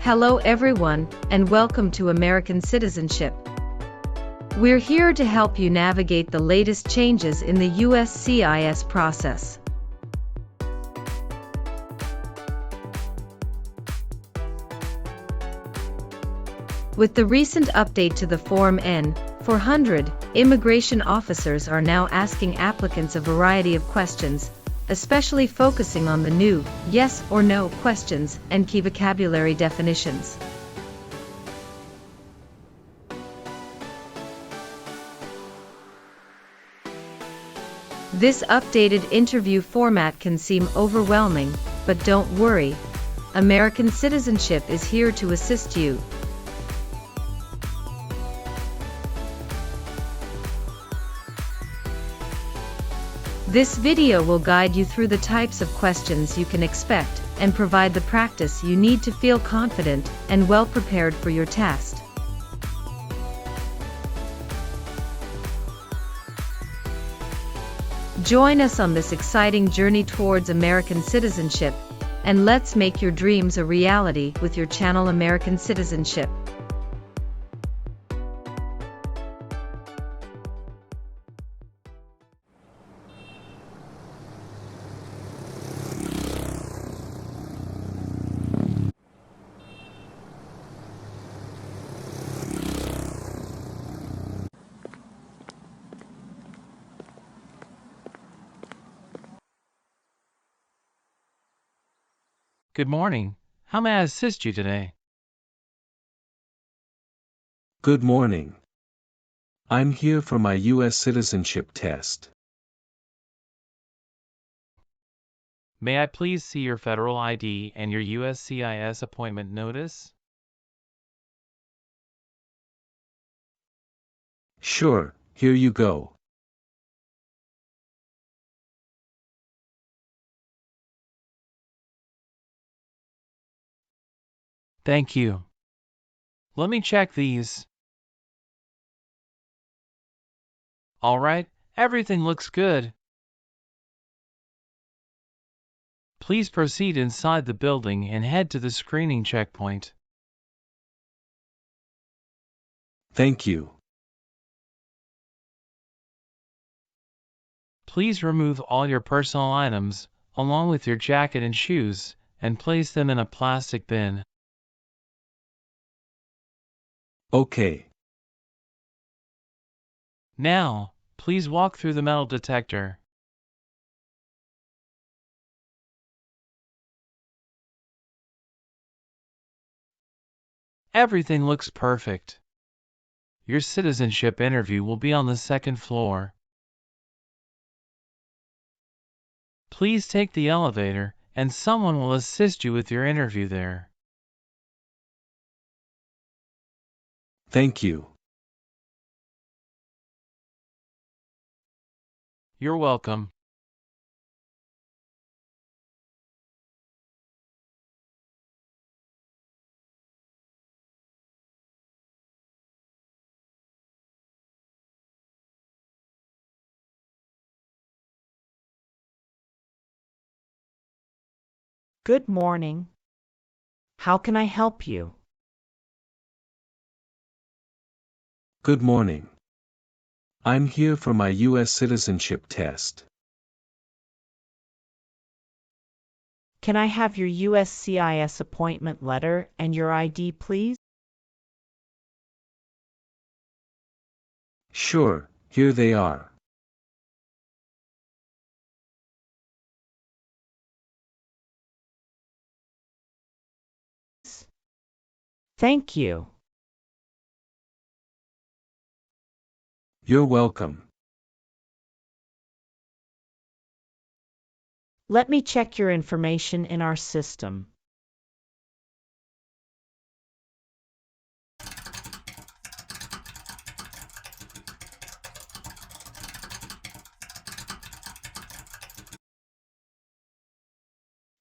Hello everyone, and welcome to American Citizenship. We're here to help you navigate the latest changes in the USCIS process. With the recent update to the Form N400, immigration officers are now asking applicants a variety of questions, especially focusing on the new yes or no questions and key vocabulary definitions. This updated interview format can seem overwhelming, but don't worry. American Citizenship is here to assist you. This video will guide you through the types of questions you can expect and provide the practice you need to feel confident and well prepared for your test. Join us on this exciting journey towards American citizenship, and let's make your dreams a reality with your channel American Citizenship. Good morning. How may I assist you today? Good morning. I'm here for my U.S. citizenship test. May I please see your federal ID and your USCIS appointment notice? Sure, here you go. Thank you. Let me check these. All right, everything looks good. Please proceed inside the building and head to the screening checkpoint. Thank you. Please remove all your personal items, along with your jacket and shoes, and place them in a plastic bin. Okay. Now, please walk through the metal detector. Everything looks perfect. Your citizenship interview will be on the second floor. Please take the elevator, and someone will assist you with your interview there. Thank you. You're welcome. Good morning. How can I help you? Good morning. I'm here for my U.S. citizenship test. Can I have your USCIS appointment letter and your ID, please? Sure, here they are. Thank you. You're welcome. Let me check your information in our system.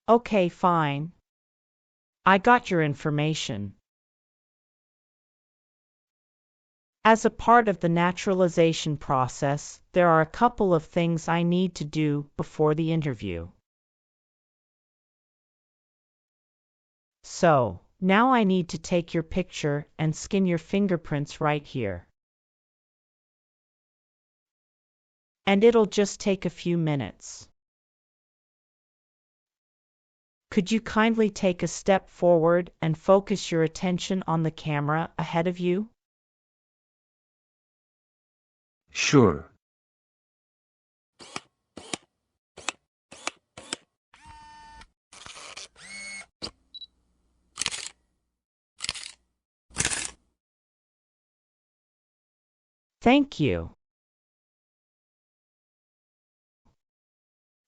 Okay, fine. I got your information. As a part of the naturalization process, there are a couple of things I need to do before the interview. So, Now I need to take your picture and scan your fingerprints right here. And it'll just take a few minutes. Could you kindly take a step forward and focus your attention on the camera ahead of you? Sure. Thank you.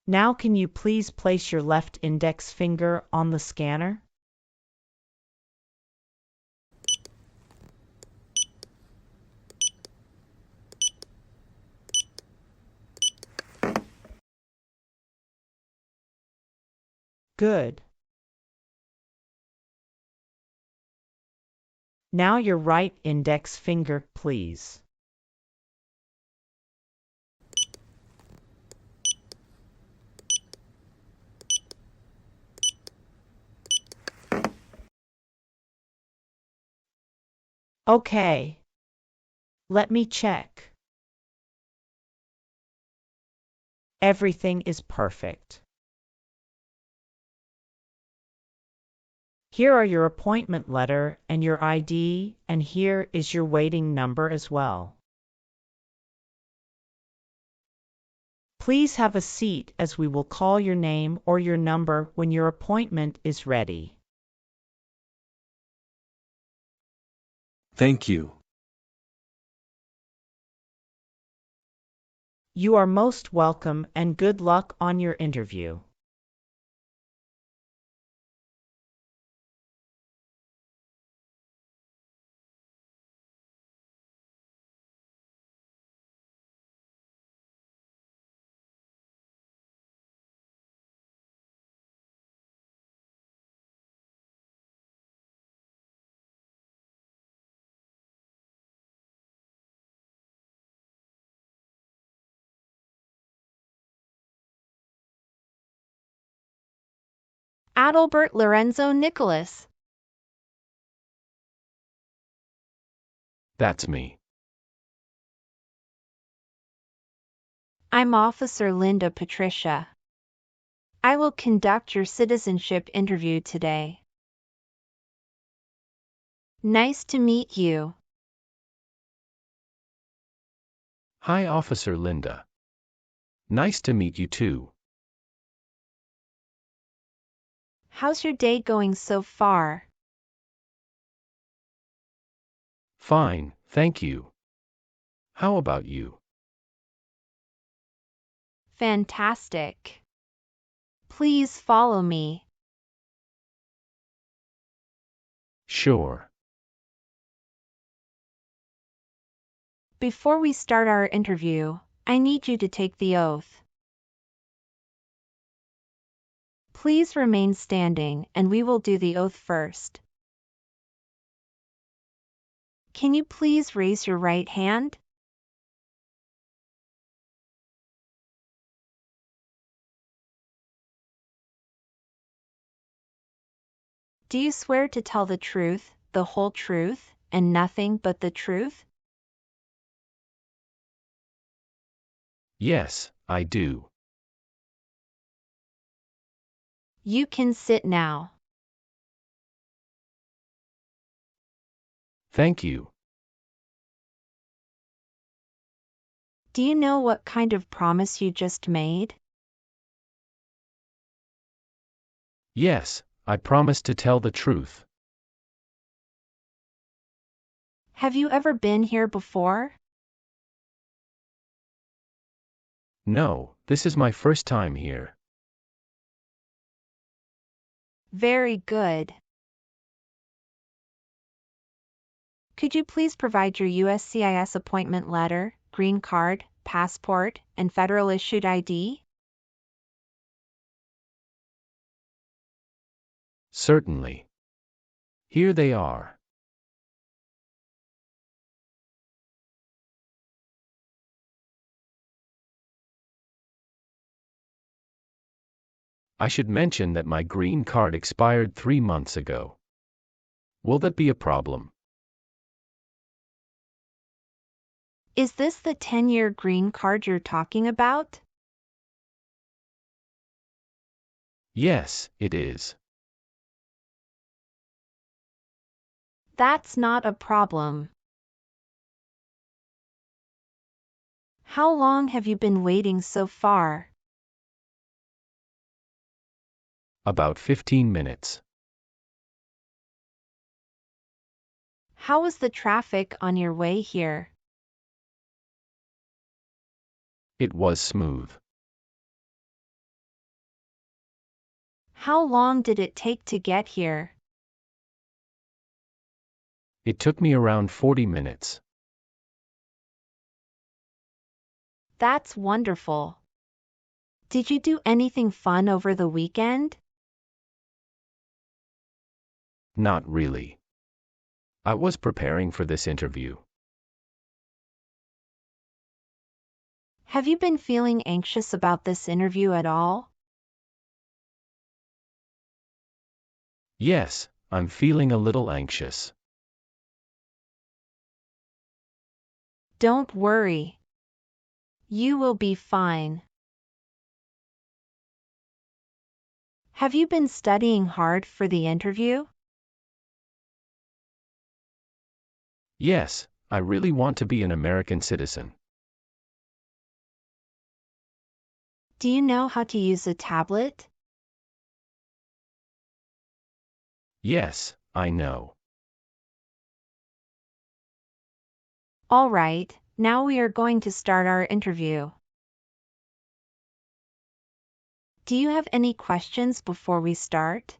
Now can you please place your left index finger on the scanner? Good. Now your right index finger, please. Okay. Let me check. Everything is perfect. Here are your appointment letter and your ID, and here is your waiting number as well. Please have a seat as we will call your name or your number when your appointment is ready. Thank you. You are most welcome and good luck on your interview. Adalbert Lorenzo Nicholas. That's me. I'm Officer Linda Patricia. I will conduct your citizenship interview today. Nice to meet you. Hi, Officer Linda. Nice to meet you too. How's your day going so far? Fine, thank you. How about you? Fantastic. Please follow me. Sure. Before we start our interview, I need you to take the oath. Please remain standing and we will do the oath first. Can you please raise your right hand? Do you swear to tell the truth, the whole truth, and nothing but the truth? Yes, I do. You can sit now. Thank you. Do you know what kind of promise you just made? Yes, I promise to tell the truth. Have you ever been here before? No, this is my first time here. Very good. Could you please provide your USCIS appointment letter, green card, passport, and federal issued ID? Certainly. Here they are. I should mention that my green card expired 3 months ago. Will that be a problem? Is this the 10-year green card you're talking about? Yes, it is. That's not a problem. How long have you been waiting so far? About 15 minutes. How was the traffic on your way here? It was smooth. How long did it take to get here? It took me around 40 minutes. That's wonderful. Did you do anything fun over the weekend? Not really. I was preparing for this interview. Have you been feeling anxious about this interview at all? Yes, I'm feeling a little anxious. Don't worry. You will be fine. Have you been studying hard for the interview? Yes, I really want to be an American citizen. Do you know how to use a tablet? Yes, I know. All right, now we are going to start our interview. Do you have any questions before we start?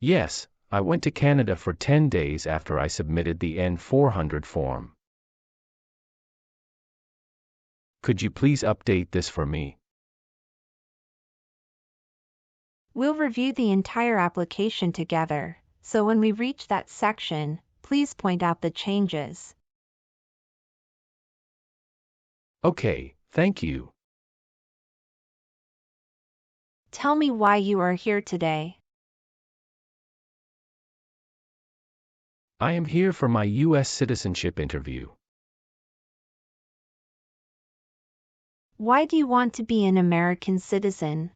Yes, I went to Canada for 10 days after I submitted the N400 form. Could you please update this for me? We'll review the entire application together, so when we reach that section, please point out the changes. Okay, thank you. Tell me why you are here today. I am here for my U.S. citizenship interview. Why do you want to be an American citizen?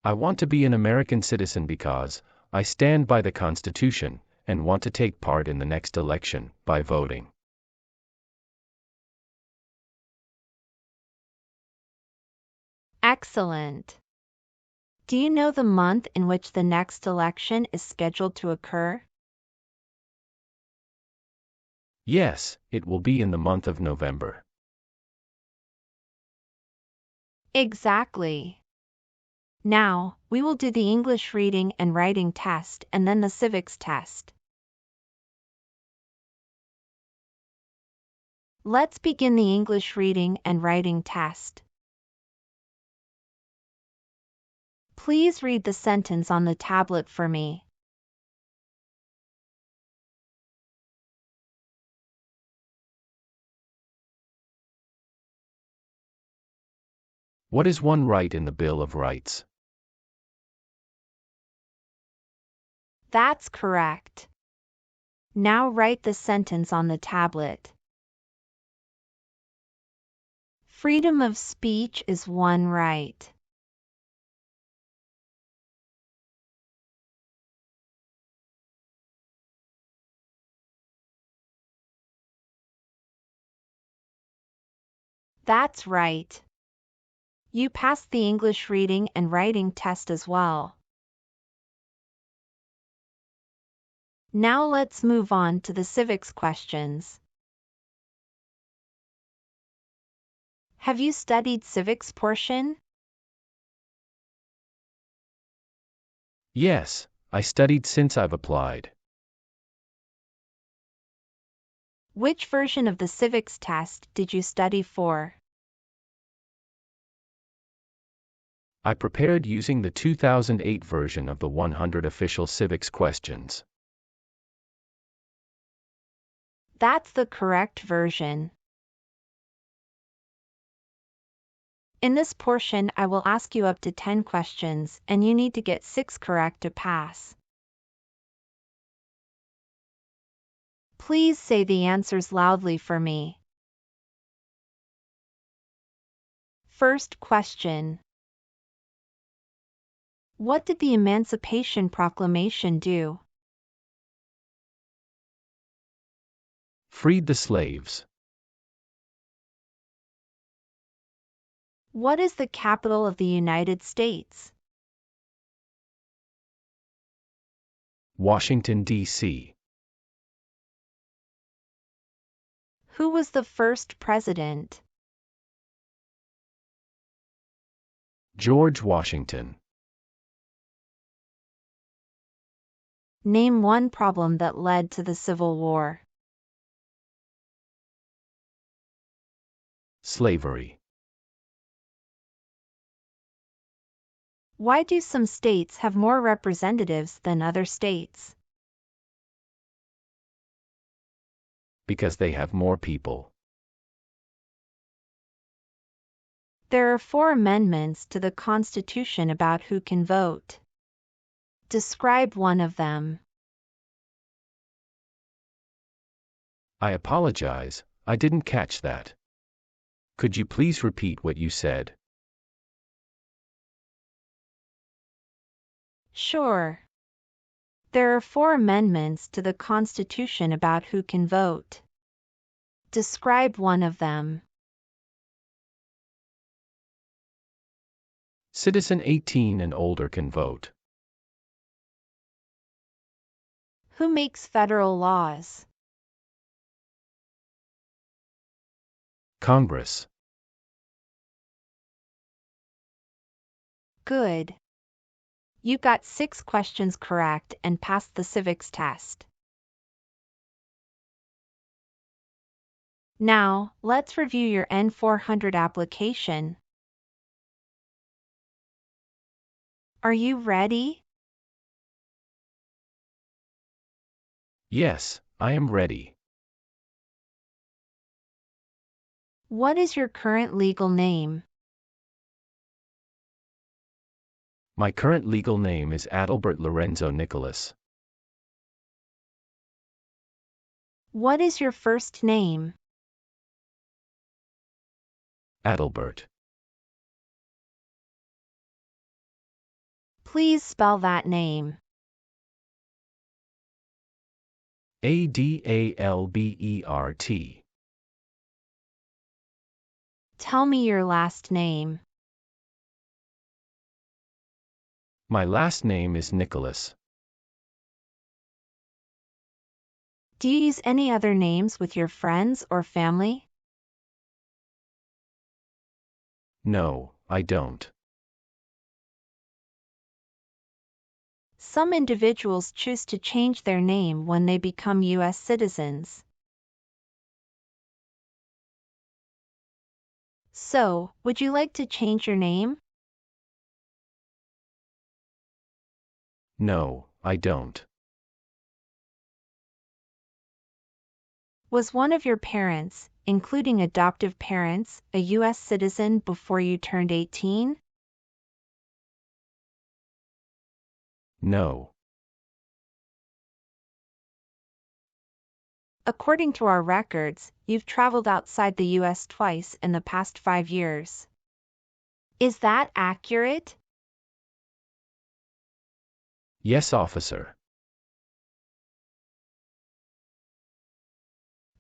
I want to be an American citizen because I stand by the Constitution and want to take part in the next election by voting. Excellent. Do you know the month in which the next election is scheduled to occur? Yes, it will be in the month of November. Exactly. Now, we will do the English reading and writing test and then the civics test. Let's begin the English reading and writing test. Please read the sentence on the tablet for me. What is one right in the Bill of Rights? That's correct. Now write the sentence on the tablet. Freedom of speech is one right. That's right. You passed the English reading and writing test as well. Now let's move on to the civics questions. Have you studied civics portion? Yes, I studied since I've applied. Which version of the civics test did you study for? I prepared using the 2008 version of the 100 official civics questions. That's the correct version. In this portion, I will ask you up to 10 questions, and you need to get 6 correct to pass. Please say the answers loudly for me. First question. What did the Emancipation Proclamation do? Freed the slaves. What is the capital of the United States? Washington, D.C. Who was the first president? George Washington. Name one problem that led to the Civil War. Slavery. Why do some states have more representatives than other states? Because they have more people. There are 4 amendments to the Constitution about who can vote. Describe one of them. I apologize, I didn't catch that. Could you please repeat what you said? Sure. There are 4 amendments to the Constitution about who can vote. Describe one of them. Citizen 18 and older can vote. Who makes federal laws? Congress. Good. You got 6 questions correct and passed the civics test. Now, let's review your N400 application. Are you ready? Yes, I am ready. What is your current legal name? My current legal name is Adalbert Lorenzo Nicholas. What is your first name? Adalbert. Please spell that name. Adalbert. Tell me your last name. My last name is Nicholas. Do you use any other names with your friends or family? No, I don't. Some individuals choose to change their name when they become U.S. citizens. So, would you like to change your name? No, I don't. Was one of your parents, including adoptive parents, a U.S. citizen before you turned 18? No. According to our records, you've traveled outside the U.S. twice in the past 5 years. Is that accurate? Yes, officer.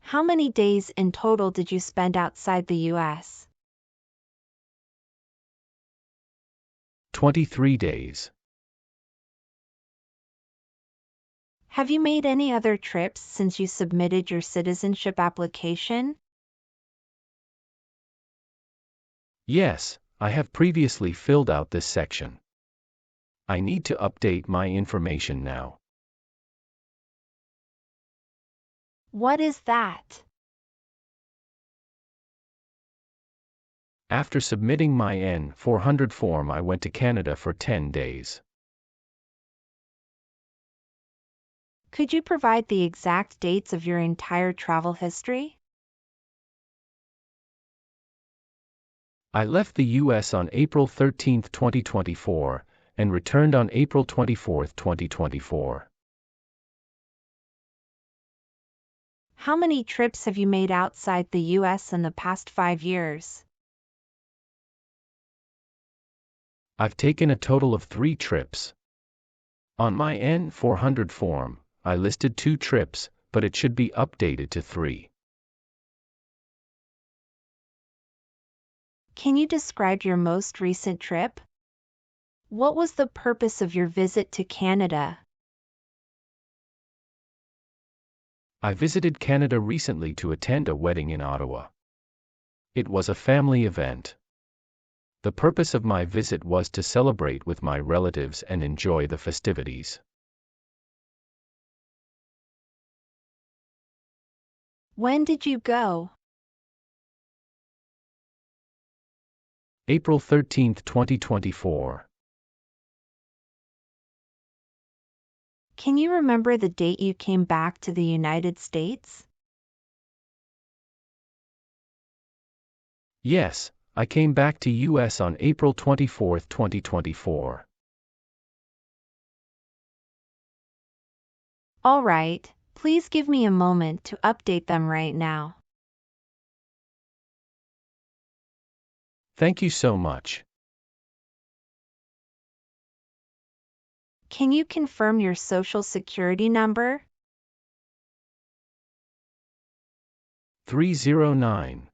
How many days in total did you spend outside the U.S.? 23 days. Have you made any other trips since you submitted your citizenship application? Yes, I have previously filled out this section. I need to update my information now. What is that? After submitting my N400 form, I went to Canada for 10 days. Could you provide the exact dates of your entire travel history? I left the U.S. on April 13, 2024, and returned on April 24, 2024. How many trips have you made outside the U.S. in the past 5 years? I've taken a total of 3 trips. On my N400 form, I listed 2 trips, but it should be updated to 3. Can you describe your most recent trip? What was the purpose of your visit to Canada? I visited Canada recently to attend a wedding in Ottawa. It was a family event. The purpose of my visit was to celebrate with my relatives and enjoy the festivities. When did you go? April 13, 2024. Can you remember the date you came back to the United States? Yes, I came back to U.S. on April 24, 2024. All right, please give me a moment to update them right now. Thank you so much. Can you confirm your social security number? 309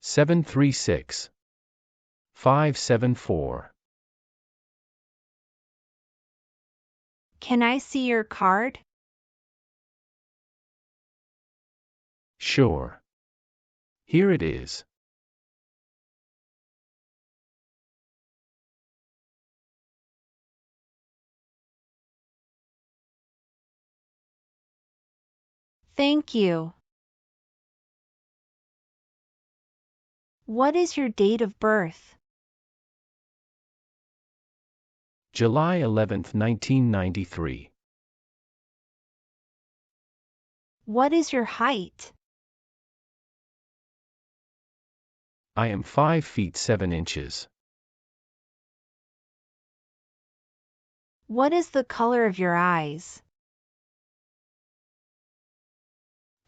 736 574. Can I see your card? Sure. Here it is. Thank you. What is your date of birth? July 11, 1993. What is your height? I am 5 feet 7 inches. What is the color of your eyes?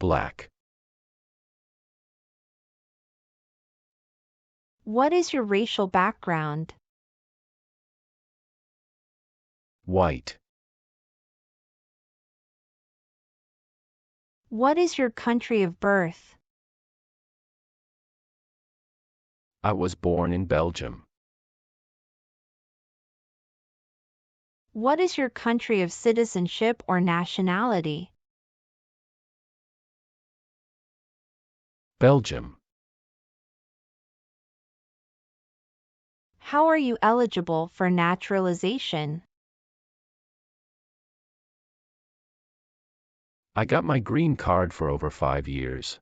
Black. What is your racial background? White. What is your country of birth? I was born in Belgium. What is your country of citizenship or nationality? Belgium. How are you eligible for naturalization? I got my green card for over 5 years.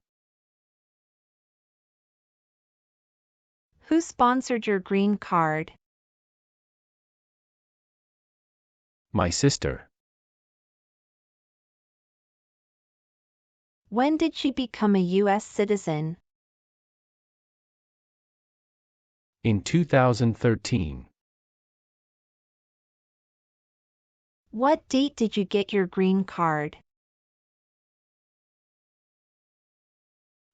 Who sponsored your green card? My sister. When did she become a U.S. citizen? In 2013. What date did you get your green card?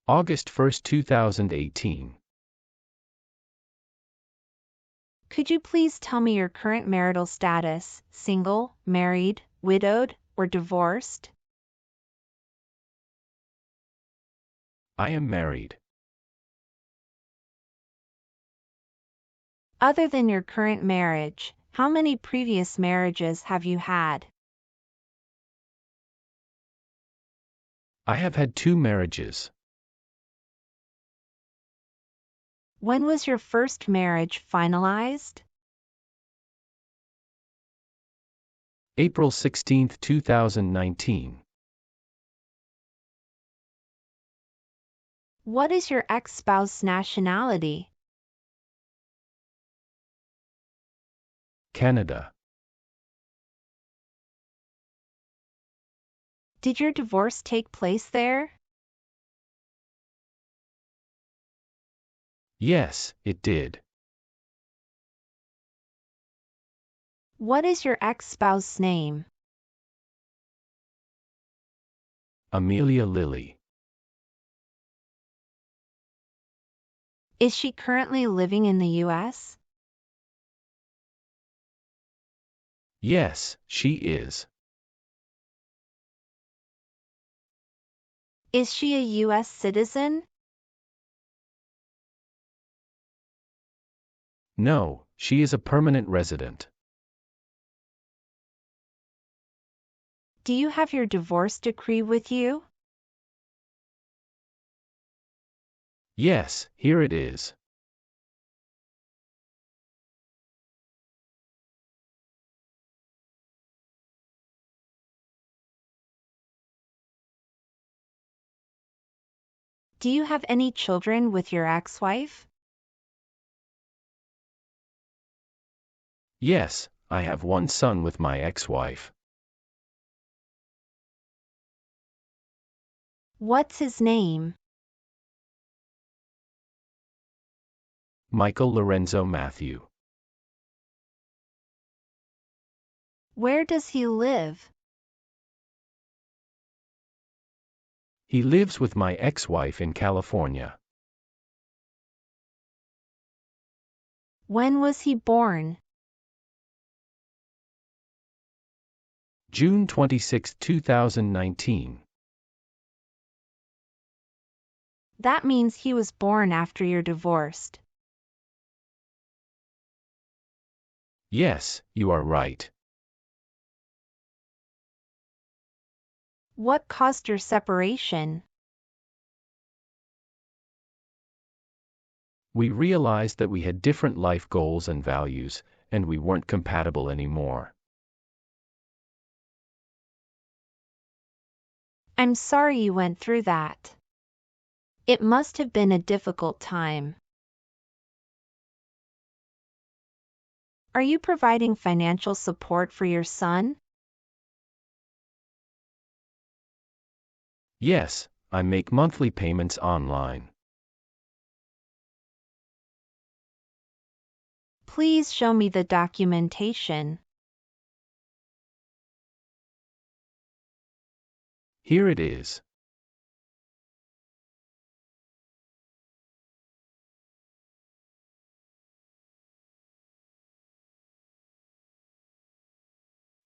August 1, 2018. Could you please tell me your current marital status, single, married, widowed, or divorced? I am married. Other than your current marriage, how many previous marriages have you had? I have had 2 marriages. When was your first marriage finalized? April 16, 2019. What is your ex-spouse's nationality? Canada. Did your divorce take place there? Yes, it did. What is your ex-spouse's name? Amelia Lilly. Is she currently living in the U.S.? Yes, she is. Is she a U.S. citizen? No, she is a permanent resident. Do you have your divorce decree with you? Yes, here it is. Do you have any children with your ex-wife? Yes, I have one son with my ex-wife. What's his name? Michael Lorenzo Matthew. Where does he live? He lives with my ex-wife in California. When was he born? June 26, 2019. That means he was born after you're divorced. Yes, you are right. What caused your separation? We realized that we had different life goals and values, and we weren't compatible anymore. I'm sorry you went through that. It must have been a difficult time. Are you providing financial support for your son? Yes, I make monthly payments online. Please show me the documentation. Here it is.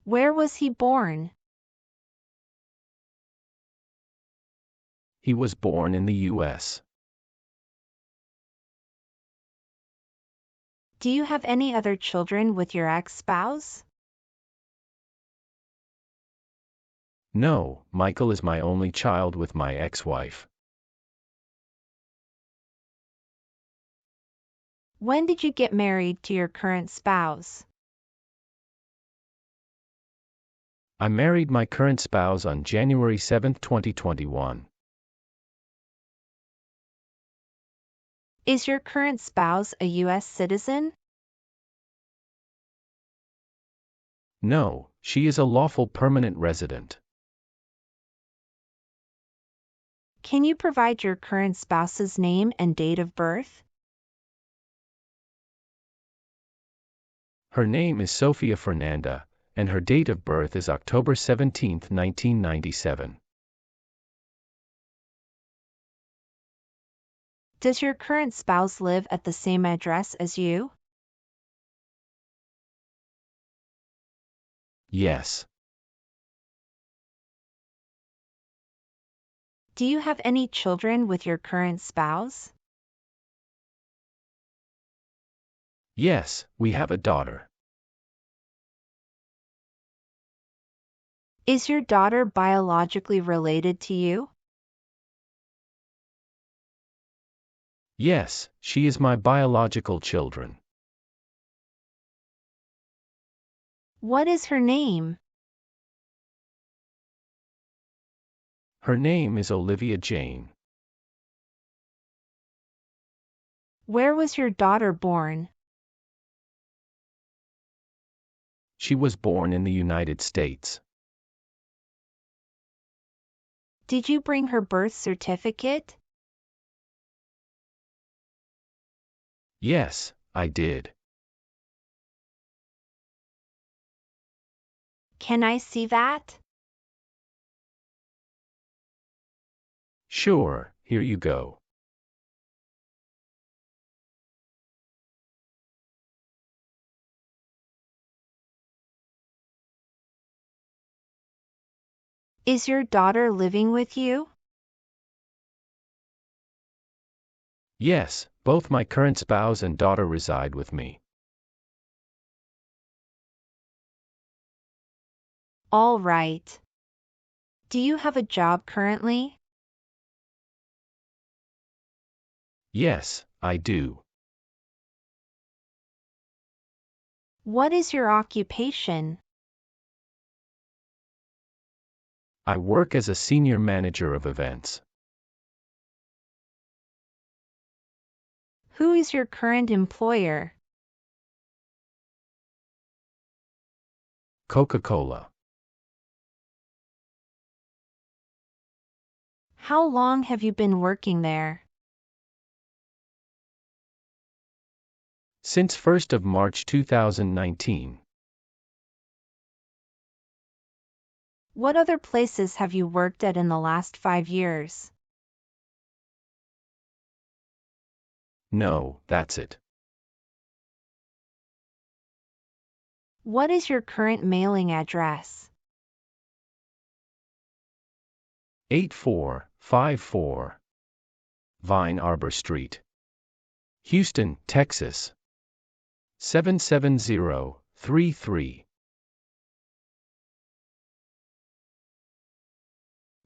Where was he born? He was born in the U.S. Do you have any other children with your ex-spouse? No, Michael is my only child with my ex-wife. When did you get married to your current spouse? I married my current spouse on January 7, 2021. Is your current spouse a U.S. citizen? No, she is a lawful permanent resident. Can you provide your current spouse's name and date of birth? Her name is Sofia Fernanda, and her date of birth is October 17, 1997. Does your current spouse live at the same address as you? Yes. Do you have any children with your current spouse? Yes, we have a daughter. Is your daughter biologically related to you? Yes, she is my biological children. What is her name? Her name is Olivia Jane. Where was your daughter born? She was born in the United States. Did you bring her birth certificate? Yes, I did. Can I see that? Sure, here you go. Is your daughter living with you? Yes, both my current spouse and daughter reside with me. All right. Do you have a job currently? Yes, I do. What is your occupation? I work as a senior manager of events. Who is your current employer? Coca-Cola. How long have you been working there? Since 1st of March 2019. What other places have you worked at in the last 5 years? No, that's it. What is your current mailing address? 8454 Vine Arbor Street, Houston, Texas 77033.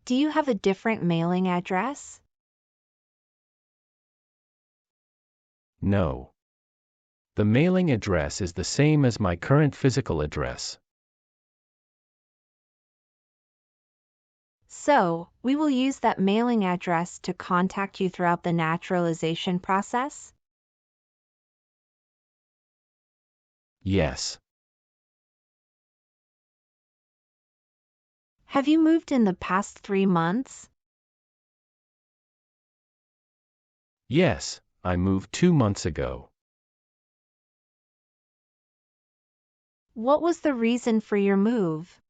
Do you have a different mailing address? No. The mailing address is the same as my current physical address. So, we will use that mailing address to contact you throughout the naturalization process? Yes. Have you moved in the past 3 months? Yes, I moved 2 months ago. What was the reason for your move?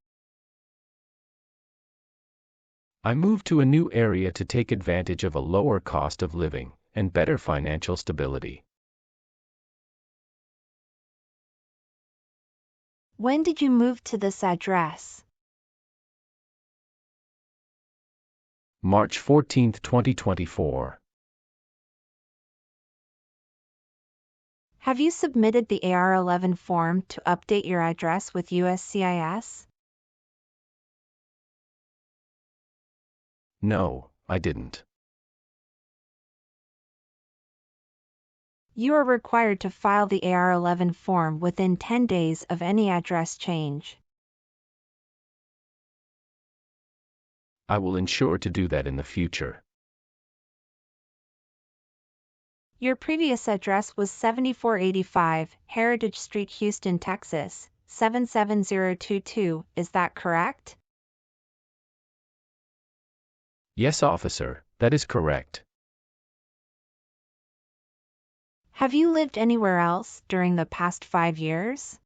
I moved to a new area to take advantage of a lower cost of living and better financial stability. When did you move to this address? March 14, 2024. Have you submitted the AR-11 form to update your address with USCIS? No, I didn't. You are required to file the AR-11 form within 10 days of any address change. I will ensure to do that in the future. Your previous address was 7485 Heritage Street, Houston, Texas, 77022, is that correct? Yes, officer, that is correct. Have you lived anywhere else during the past 5 years?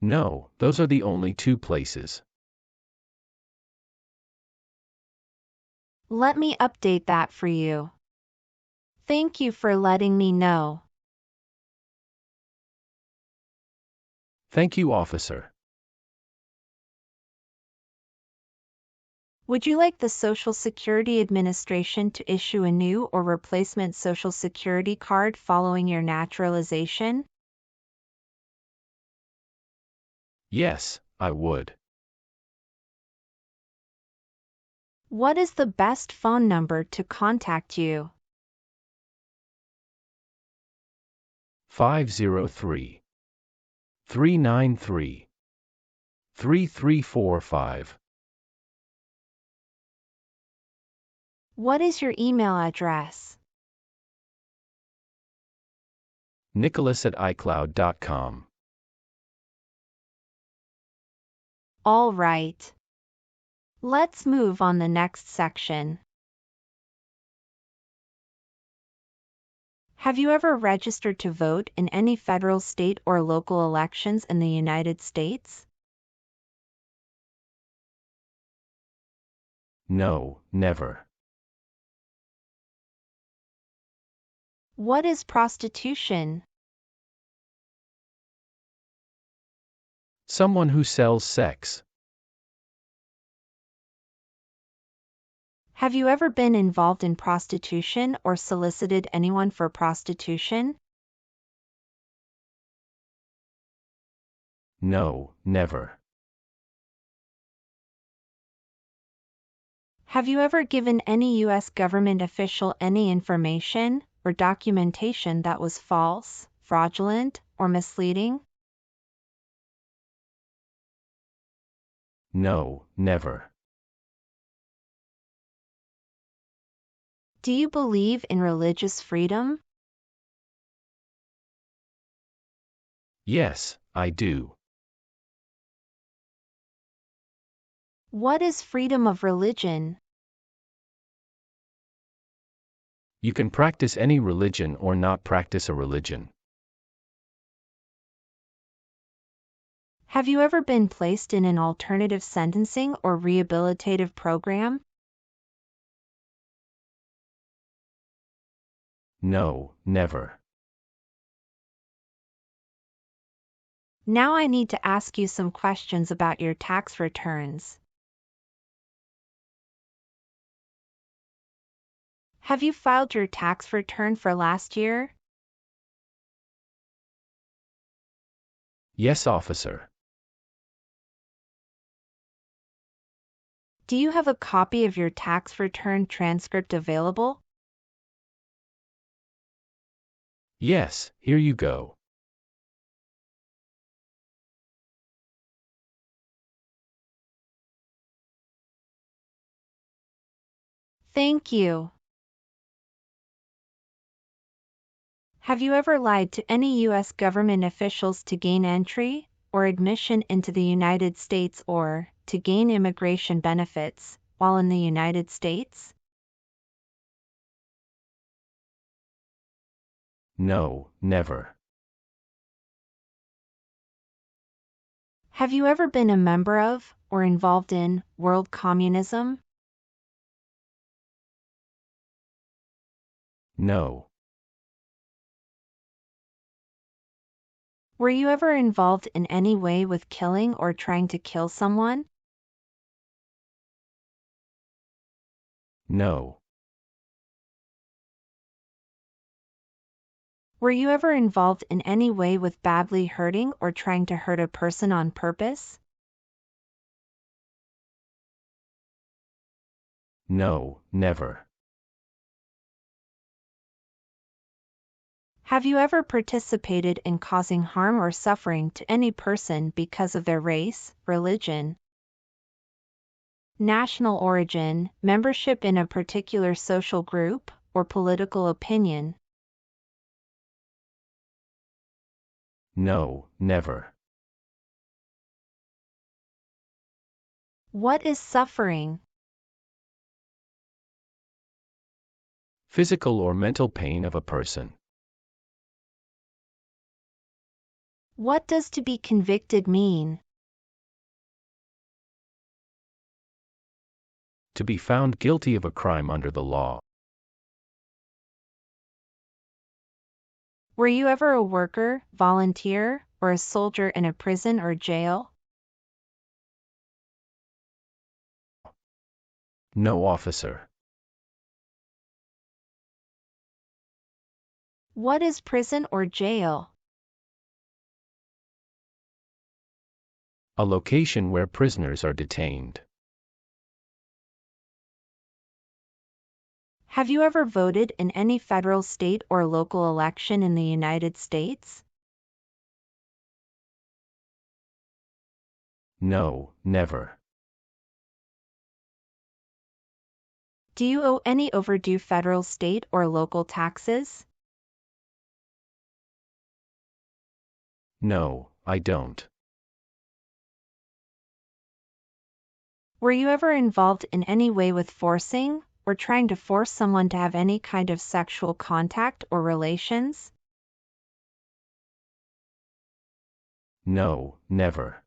No, those are the only 2 places. Let me update that for you. Thank you for letting me know. Thank you, officer. Would you like the Social Security Administration to issue a new or replacement Social Security card following your naturalization? Yes, I would. What is the best phone number to contact you? 503 393 3345. What is your email address? Nicholas@icloud.com. All right. Let's move on the next section. Have you ever registered to vote in any federal, state, or local elections in the United States? No, never. What is prostitution? Someone who sells sex. Have you ever been involved in prostitution or solicited anyone for prostitution? No, never. Have you ever given any U.S. government official any information or documentation that was false, fraudulent, or misleading? No, never. Do you believe in religious freedom? Yes, I do. What is freedom of religion? You can practice any religion or not practice a religion. Have you ever been placed in an alternative sentencing or rehabilitative program? No, never. Now I need to ask you some questions about your tax returns. Have you filed your tax return for last year? Yes, officer. Do you have a copy of your tax return transcript available? Yes, here you go. Thank you. Have you ever lied to any U.S. government officials to gain entry or admission into the United States or to gain immigration benefits while in the United States? No, never. Have you ever been a member of or involved in world communism? No. Were you ever involved in any way with killing or trying to kill someone? No. Were you ever involved in any way with badly hurting or trying to hurt a person on purpose? No, never. Have you ever participated in causing harm or suffering to any person because of their race, religion, national origin, membership in a particular social group, or political opinion? No, never. What is suffering? Physical or mental pain of a person. What does to be convicted mean? To be found guilty of a crime under the law. Were you ever a worker, volunteer, or a soldier in a prison or jail? No, officer. What is prison or jail? A location where prisoners are detained. Have you ever voted in any federal, state, or local election in the United States? No, never. Do you owe any overdue federal, state, or local taxes? No, I don't. Were you ever involved in any way with forcing or trying to force someone to have any kind of sexual contact or relations? No, never.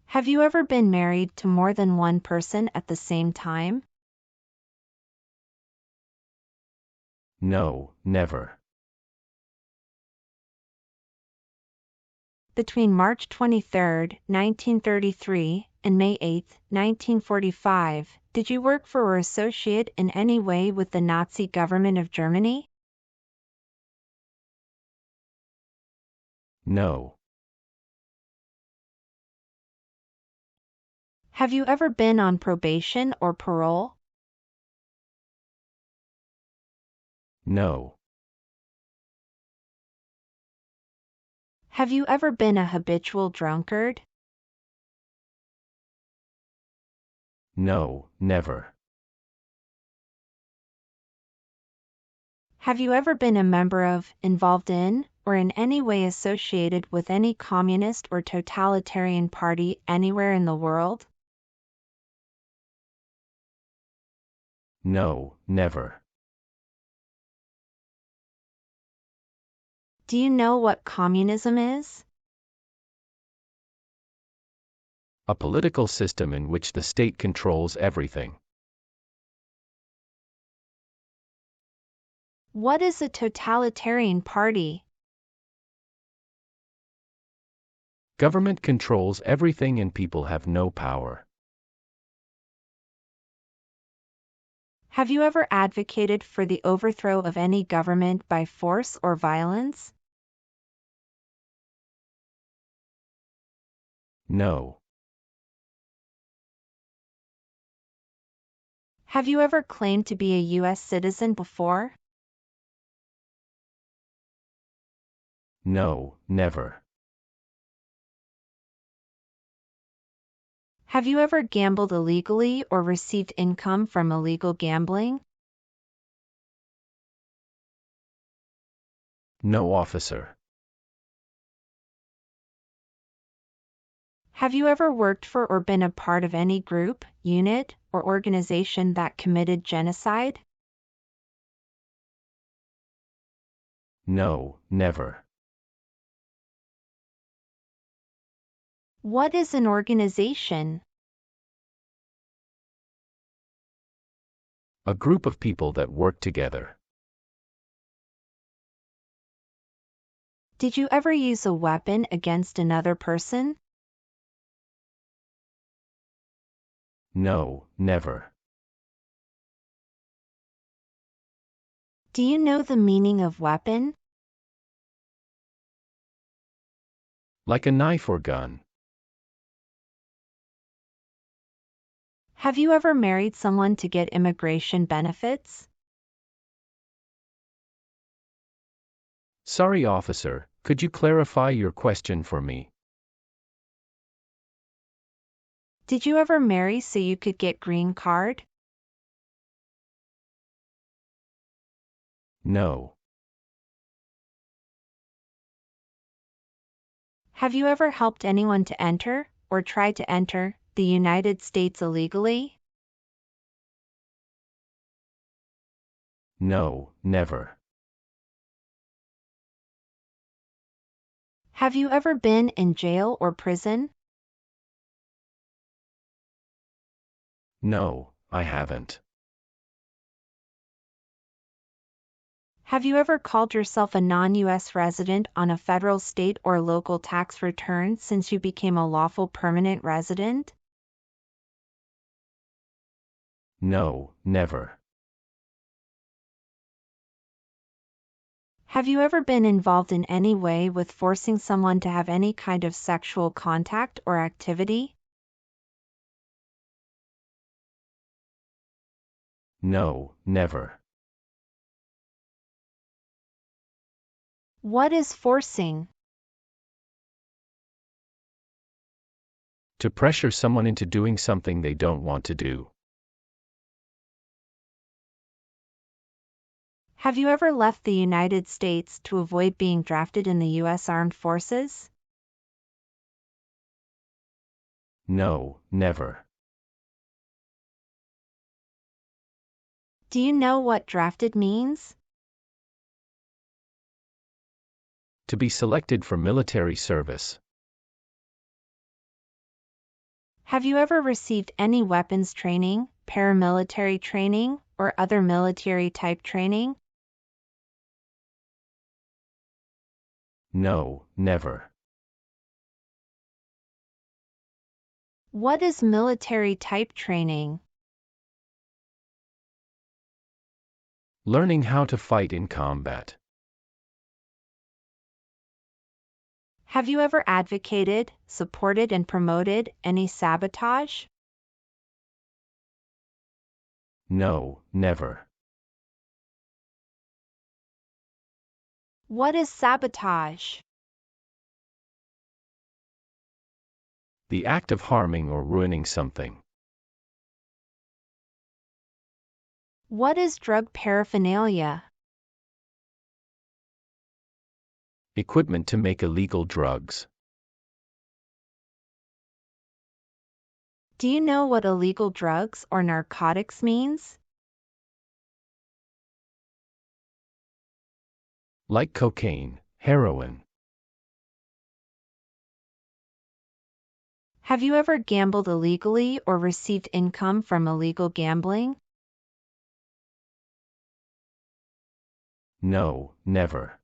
Have you ever been married to more than one person at the same time? No, never. Between March 23, 1933, and May 8, 1945, did you work for or associate in any way with the Nazi government of Germany? No. Have you ever been on probation or parole? No. Have you ever been a habitual drunkard? No, never. Have you ever been a member of, involved in, or in any way associated with any communist or totalitarian party anywhere in the world? No, never. Do you know what communism is? A political system in which the state controls everything. What is a totalitarian party? Government controls everything and people have no power. Have you ever advocated for the overthrow of any government by force or violence? No. Have you ever claimed to be a U.S. citizen before? No, never. Have you ever gambled illegally or received income from illegal gambling? No, officer. Have you ever worked for or been a part of any group, unit, or organization that committed genocide? No, never. What is an organization? A group of people that work together. Did you ever use a weapon against another person? No, never. Do you know the meaning of weapon? Like a knife or gun. Have you ever married someone to get immigration benefits? Sorry, officer, could you clarify your question for me? Did you ever marry so you could get green card? No. Have you ever helped anyone to enter, or try to enter, the United States illegally? No, never. Have you ever been in jail or prison? No, I haven't. Have you ever called yourself a non-U.S. resident on a federal, state, or local tax return since you became a lawful permanent resident? No, never. Have you ever been involved in any way with forcing someone to have any kind of sexual contact or activity? No, never. What is forcing? To pressure someone into doing something they don't want to do. Have you ever left the United States to avoid being drafted in the U.S. Armed Forces? No, never. Do you know what drafted means? To be selected for military service. Have you ever received any weapons training, paramilitary training, or other military type training? No, never. What is military type training? Learning how to fight in combat. Have you ever advocated, supported, and promoted any sabotage? No, never. What is sabotage? The act of harming or ruining something. What is drug paraphernalia? Equipment to make illegal drugs. Do you know what illegal drugs or narcotics means? Like cocaine, heroin. Have you ever gambled illegally or received income from illegal gambling? No, never.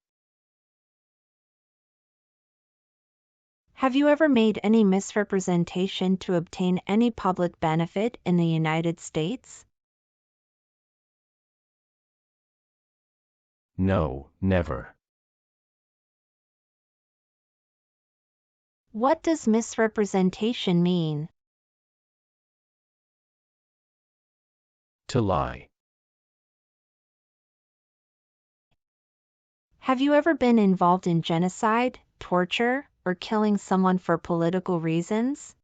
Have you ever made any misrepresentation to obtain any public benefit in the United States? No, never. What does misrepresentation mean? To lie. Have you ever been involved in genocide, torture, or killing someone for political reasons?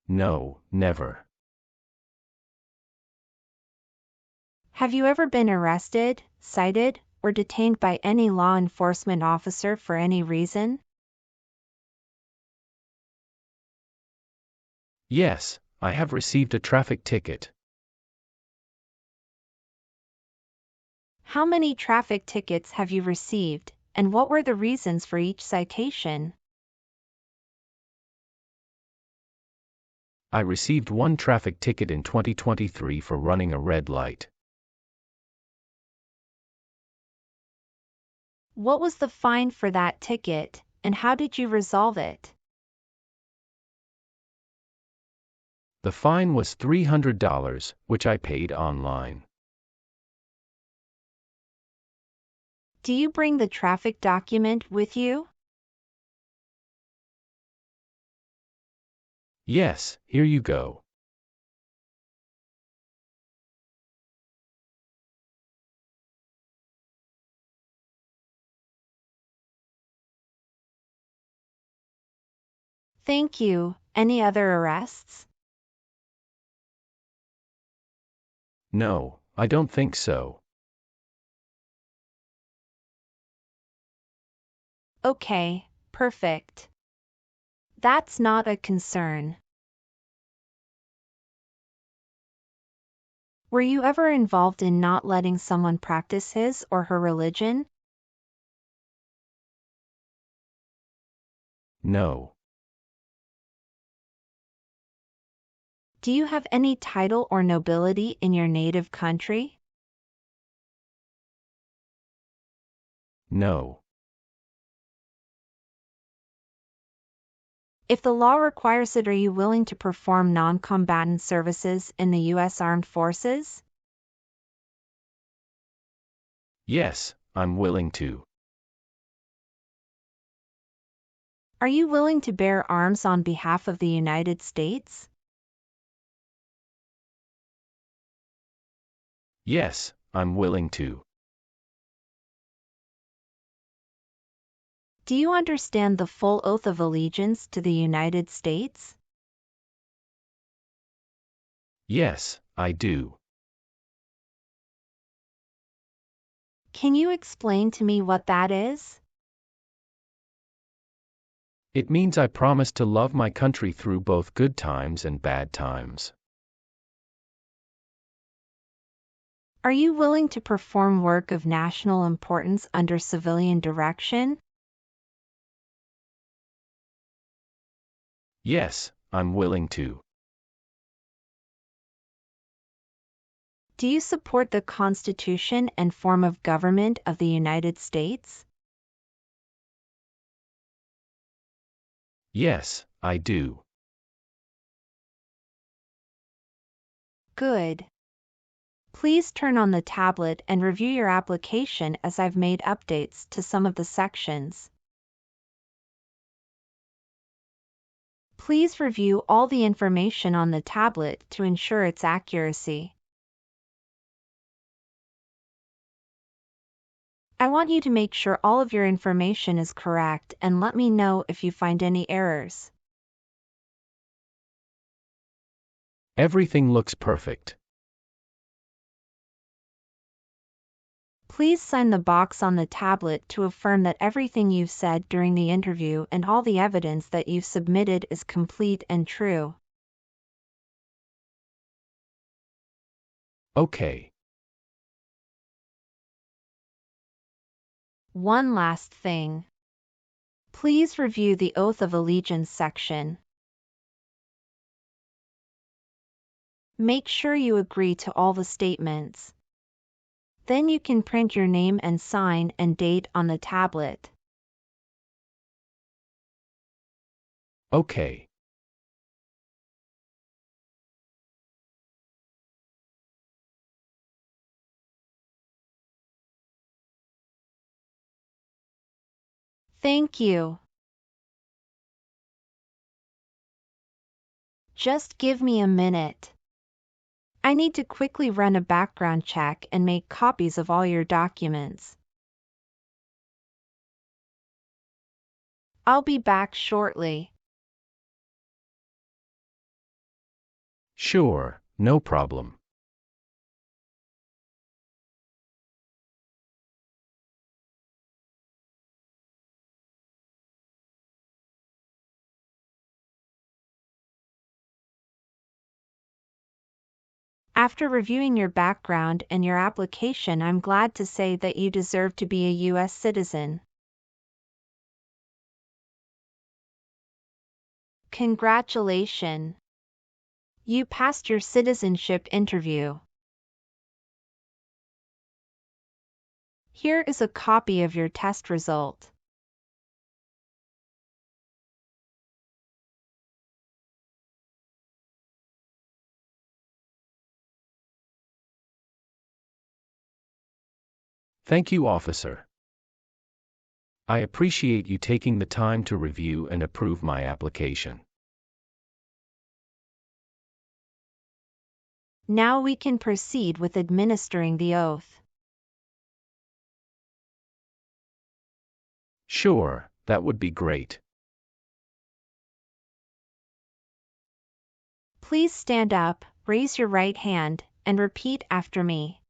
No, never. Have you ever been arrested, cited, or detained by any law enforcement officer for any reason? Yes, I have received a traffic ticket. How many traffic tickets have you received, and what were the reasons for each citation? I received one traffic ticket in 2023 for running a red light. What was the fine for that ticket, and how did you resolve it? The fine was $300, which I paid online. Do you bring the traffic document with you? Yes, here you go. Thank you. Any other arrests? No, I don't think so. Okay, perfect. That's not a concern. Were you ever involved in not letting someone practice his or her religion? No. Do you have any title or nobility in your native country? No. If the law requires it, are you willing to perform non-combatant services in the U.S. Armed Forces? Yes, I'm willing to. Are you willing to bear arms on behalf of the United States? Yes, I'm willing to. Do you understand the full oath of allegiance to the United States? Yes, I do. Can you explain to me what that is? It means I promise to love my country through both good times and bad times. Are you willing to perform work of national importance under civilian direction? Yes, I'm willing to. Do you support the Constitution and form of government of the United States? Yes, I do. Good. Please turn on the tablet and review your application as I've made updates to some of the sections. Please review all the information on the tablet to ensure its accuracy. I want you to make sure all of your information is correct and let me know if you find any errors. Everything looks perfect. Please sign the box on the tablet to affirm that everything you've said during the interview and all the evidence that you've submitted is complete and true. Okay. One last thing. Please review the Oath of Allegiance section. Make sure you agree to all the statements. Then you can print your name and sign and date on the tablet. Okay. Thank you. Just give me a minute. I need to quickly run a background check and make copies of all your documents. I'll be back shortly. Sure, no problem. After reviewing your background and your application, I'm glad to say that you deserve to be a U.S. citizen. Congratulations! You passed your citizenship interview. Here is a copy of your test result. Thank you, officer. I appreciate you taking the time to review and approve my application. Now we can proceed with administering the oath. Sure, that would be great. Please stand up, raise your right hand, and repeat after me.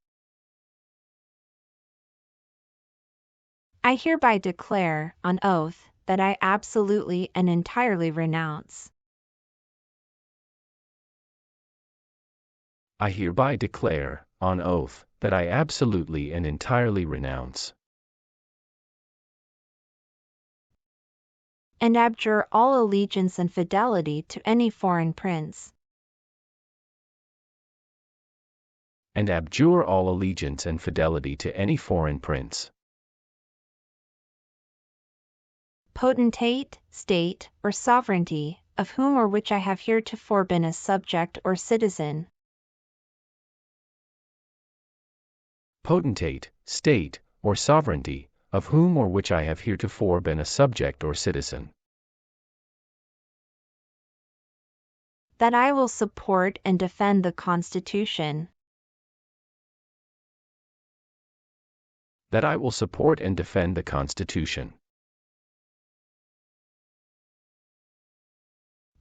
I hereby declare, on oath, that I absolutely and entirely renounce. I hereby declare, on oath, that I absolutely and entirely renounce And abjure all allegiance and fidelity to any foreign prince. and abjure all allegiance and fidelity to any foreign prince, Potentate, state, or sovereignty, of whom or which I have heretofore been a subject or citizen. potentate, state, or sovereignty, of whom or which I have heretofore been a subject or citizen, That I will support and defend the Constitution. that I will support and defend the Constitution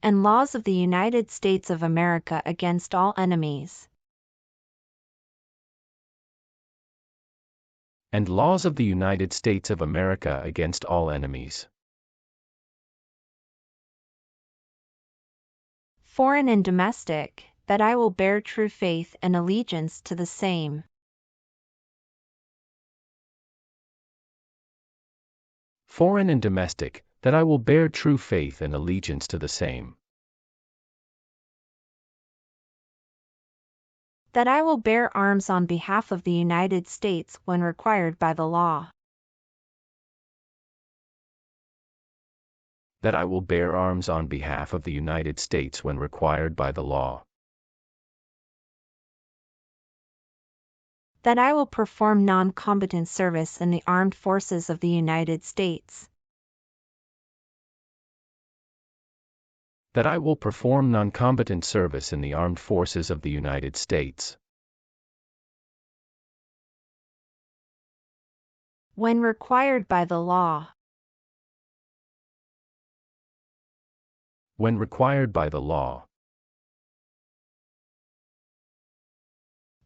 And laws of the United States of America against all enemies. and laws of the United States of America against all enemies, Foreign and domestic, that I will bear true faith and allegiance to the same. foreign and domestic, that I will bear true faith and allegiance to the same. That I will bear arms on behalf of the United States when required by the law. That I will bear arms on behalf of the United States when required by the law. That I will perform non-combatant service in the armed forces of the United States. That I will perform non-combatant service in the armed forces of the United States. When required by the law. When required by the law.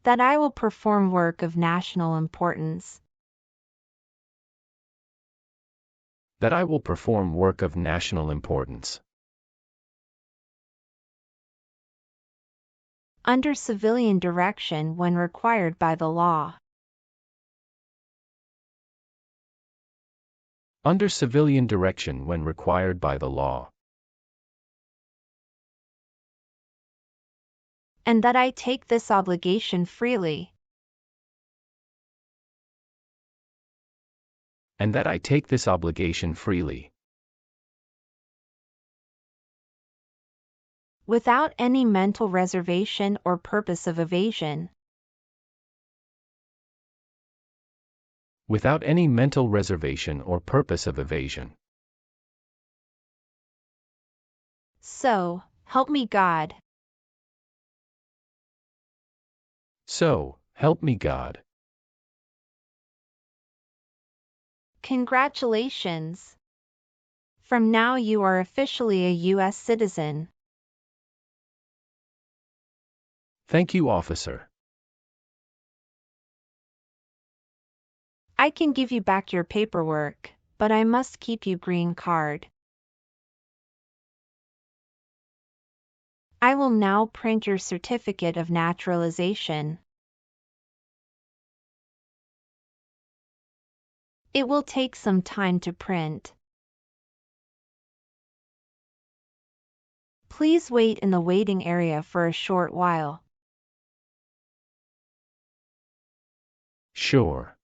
That I will perform work of national importance. That I will perform work of national importance. Under civilian direction when required by the law. Under civilian direction when required by the law. And that I take this obligation freely. And that I take this obligation freely. Without any mental reservation or purpose of evasion. Without any mental reservation or purpose of evasion. So, help me God. So, help me God. Congratulations. From now you are officially a U.S. citizen. Thank you, officer. I can give you back your paperwork, but I must keep you green card. I will now print your certificate of naturalization. It will take some time to print. Please wait in the waiting area for a short while. Sure.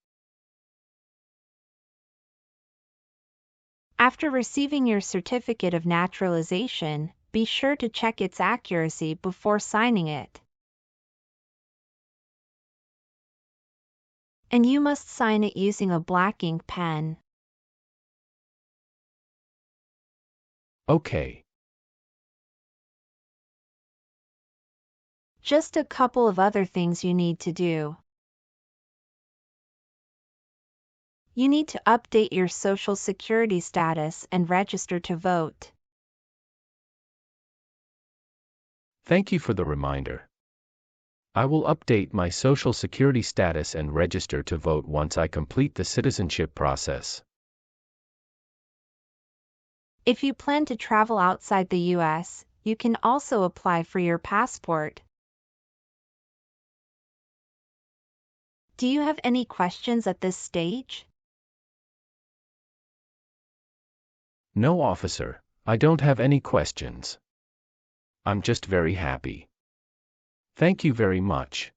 After receiving your certificate of naturalization, be sure to check its accuracy before signing it. And you must sign it using a black ink pen. Okay. Just a couple of other things you need to do. You need to update your Social Security status and register to vote. Thank you for the reminder. I will update my Social Security status and register to vote once I complete the citizenship process. If you plan to travel outside the U.S., you can also apply for your passport. Do you have any questions at this stage? No, officer, I don't have any questions. I'm just very happy. Thank you very much.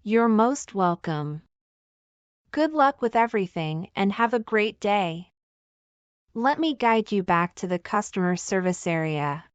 You're most welcome. Good luck with everything and have a great day. Let me guide you back to the customer service area.